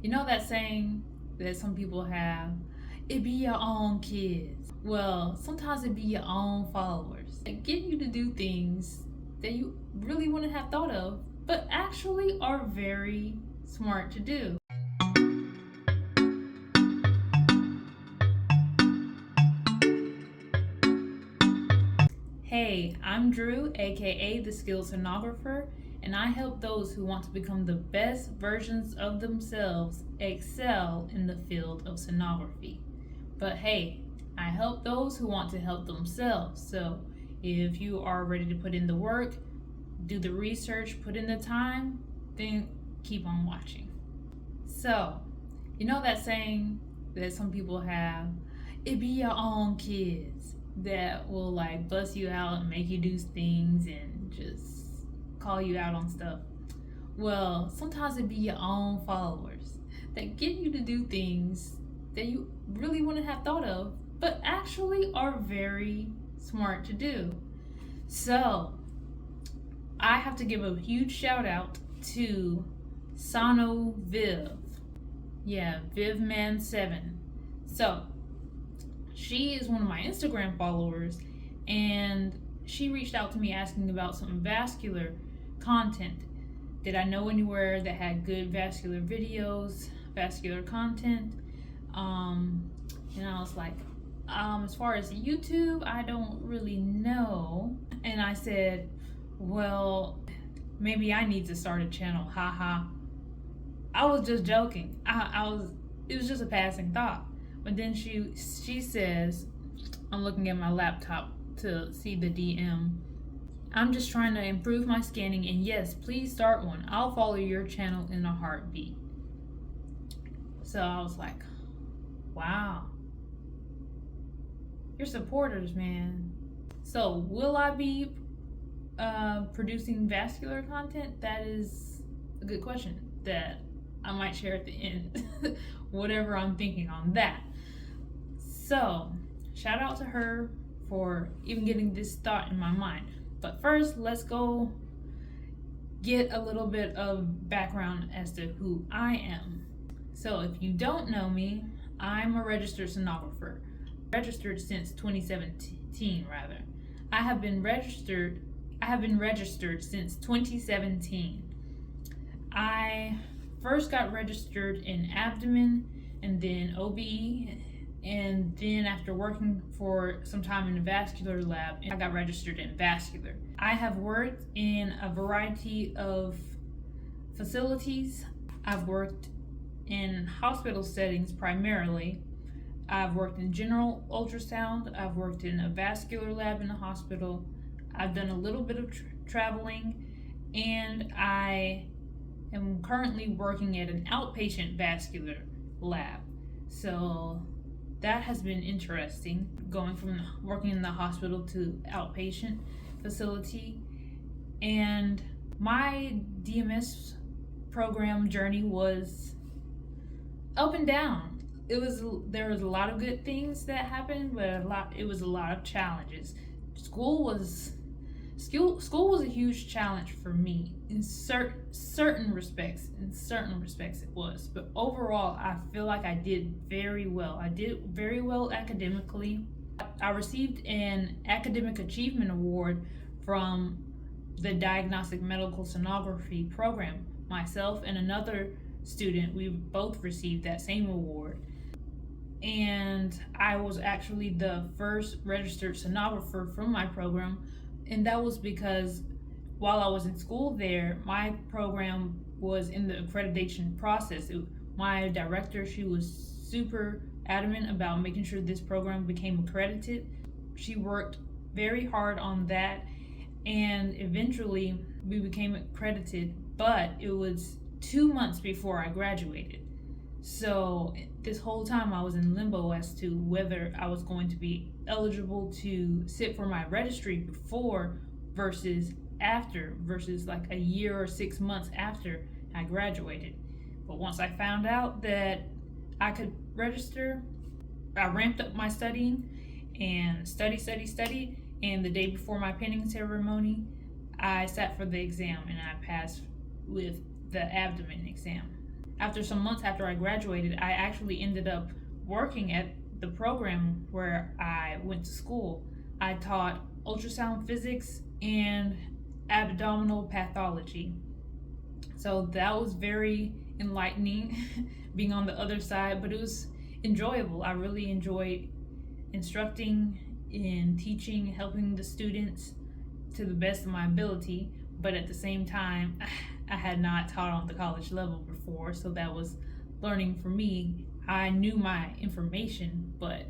You know that saying that some people have, it be your own kids. Well, sometimes it be your own followers that get you to do things that you really wouldn't have thought of, but actually are very smart to do. Hey, I'm Drew, aka the Skilled Sonographer, and I help those who want to become the best versions of themselves excel in the field of sonography. But hey, I help those who want to help themselves. So if you are ready to put in the work, do the research, put in the time, then keep on watching. So, you know that saying that some people have, it be your own kids that will like bust you out and make you do things and just call you out on stuff. Well, sometimes it be your own followers that get you to do things that you really wouldn't have thought of, but actually are very smart to do. So, I have to give a huge shout out to Viv. Yeah, VivMan7. So, she is one of my Instagram followers, and she reached out to me asking about some vascular content. Did I know anywhere that had good vascular videos, vascular content? And I was like, as far as YouTube, I don't really know. And I said, well, maybe I need to start a channel. Haha. I was just joking. It was just a passing thought. But then she says, I'm looking at my laptop to see the DM. I'm just trying to improve my scanning, and yes, please start one. I'll follow your channel in a heartbeat. So I was like, wow. You're supporters, man. So will I be producing vascular content? That is a good question that I might share at the end. Whatever I'm thinking on that. So, shout out to her for even getting this thought in my mind. But first, let's go get a little bit of background as to who I am. So, if you don't know me, I'm a registered sonographer. Registered since 2017, rather. I have been registered since 2017. I first got registered in abdomen and then OB, and then after working for some time in the vascular lab, I got registered in vascular. I have worked in a variety of facilities. I've worked in hospital settings primarily. I've worked in general ultrasound. I've worked in a vascular lab in the hospital. I've done a little bit of traveling, and I am currently working at an outpatient vascular lab. So that has been interesting, going from working in the hospital to outpatient facility. And my DMS program journey was up and down. There was a lot of good things that happened, but it was a lot of challenges. School was a huge challenge for me in certain respects. It was, but overall, I feel like I did very well. I did very well academically. I received an academic achievement award from the diagnostic medical sonography program. Myself and another student, we both received that same award. And I was actually the first registered sonographer from my program. And that was because while I was in school there, my program was in the accreditation process. My director, she was super adamant about making sure this program became accredited. She worked very hard on that, and eventually we became accredited, but it was 2 months before I graduated. So this whole time I was in limbo as to whether I was going to be eligible to sit for my registry before versus after, versus like a year or 6 months after I graduated. But once I found out that I could register, I ramped up my studying and studied. And the day before my pinning ceremony, I sat for the exam and I passed with the abdomen exam. after some months after I graduated, I actually ended up working at the program where I went to school. I taught ultrasound physics and abdominal pathology. So that was very enlightening being on the other side, but it was enjoyable. I really enjoyed instructing and teaching, helping the students to the best of my ability, but at the same time, I had not taught on the college level before, so that was learning for me. I knew my information, but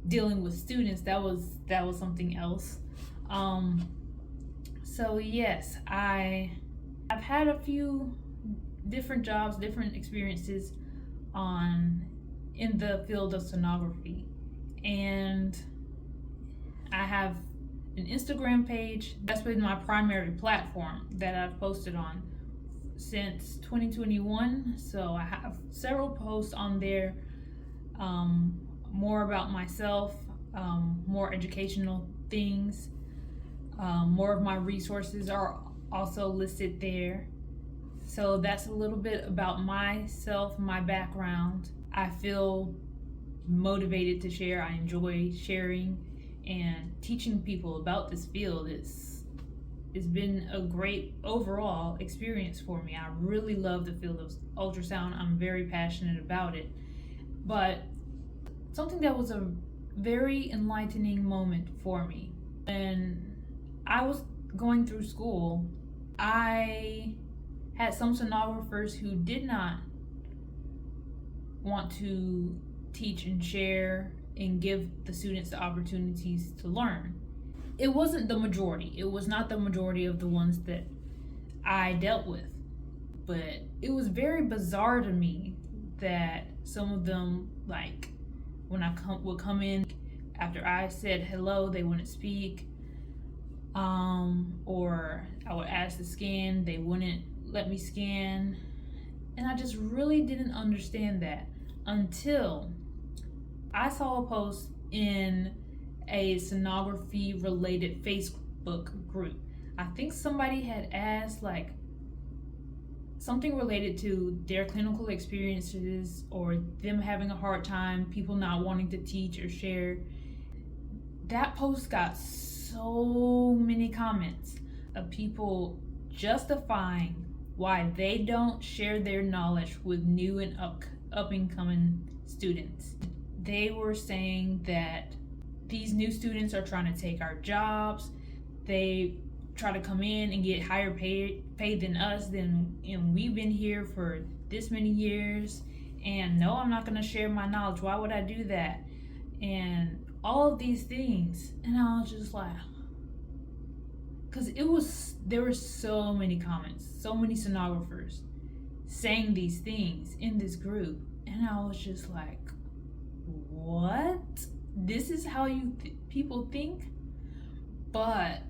dealing with students, that was something else. So yes, I've had a few different jobs, different experiences in the field of sonography, and I have an Instagram page. That's been my primary platform that I've posted on since 2021. So I have several posts on there, more about myself, more educational things. More of my resources are also listed there. So that's a little bit about myself, my background. I feel motivated to share. I enjoy sharing and teaching people about this field. It's been a great overall experience for me. I really love the field of ultrasound. I'm very passionate about it. But something that was a very enlightening moment for me, when I was going through school, I had some sonographers who did not want to teach and share and give the students the opportunities to learn. It wasn't the majority. It was not the majority of the ones that I dealt with. But it was very bizarre to me that some of them, like, when I would come in, after I said hello, they wouldn't speak. Or I would ask to scan, they wouldn't let me scan. And I just really didn't understand that until I saw a post in a sonography related Facebook group. I think somebody had asked like something related to their clinical experiences or them having a hard time, people not wanting to teach or share. That post got so many comments of people justifying why they don't share their knowledge with new and up and coming students. They were saying that these new students are trying to take our jobs. They try to come in and get higher paid than us, and we've been here for this many years, and no, I'm not going to share my knowledge. Why would I do that? And all of these things. And I was just like, because there were so many comments, so many sonographers saying these things in this group, and I was just like, what? This is how people think? But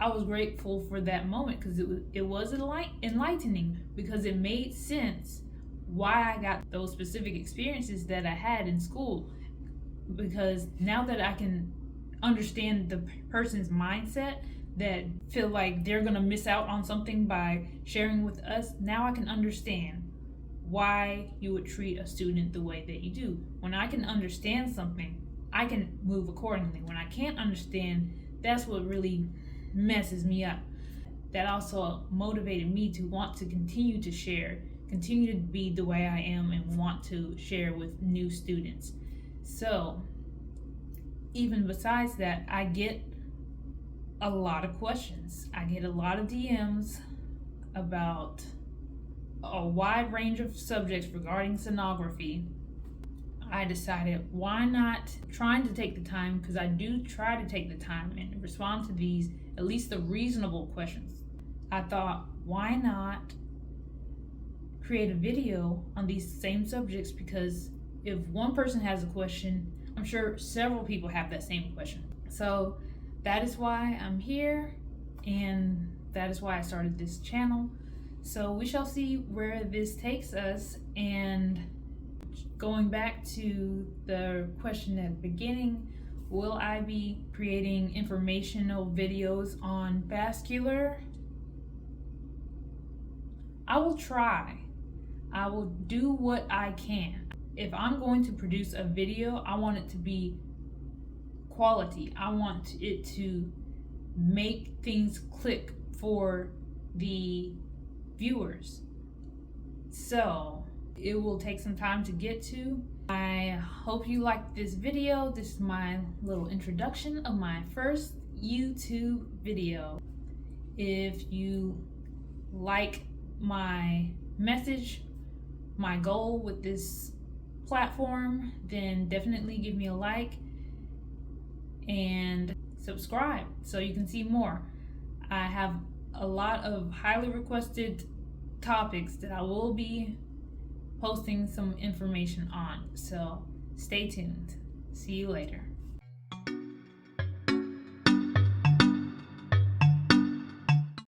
I was grateful for that moment because it was enlightening, because it made sense why I got those specific experiences that I had in school. Because now that I can understand the person's mindset that feel like they're gonna miss out on something by sharing with us, now I can understand why you would treat a student the way that you do. When I can understand something, I can move accordingly. When I can't understand, that's what really messes me up. That also motivated me to want to continue to share, continue to be the way I am, and want to share with new students. So even besides that, I get a lot of questions. I get a lot of DMs about a wide range of subjects regarding sonography. I decided, why not trying to take the time, because I do try to take the time and respond to these, at least the reasonable questions. I thought, why not create a video on these same subjects? Because if one person has a question, I'm sure several people have that same question. So that is why I'm here, and that is why I started this channel. So we shall see where this takes us. And going back to the question at the beginning, will I be creating informational videos on vascular? I will try. I will do what I can. If I'm going to produce a video, I want it to be quality. I want it to make things click for the viewers. So it will take some time to get to. I hope you liked this video. This is my little introduction of my first YouTube video. If you like my message, my goal with this platform, then definitely give me a like and subscribe so you can see more. I have a lot of highly requested topics that I will be posting some information on, so stay tuned. See you later.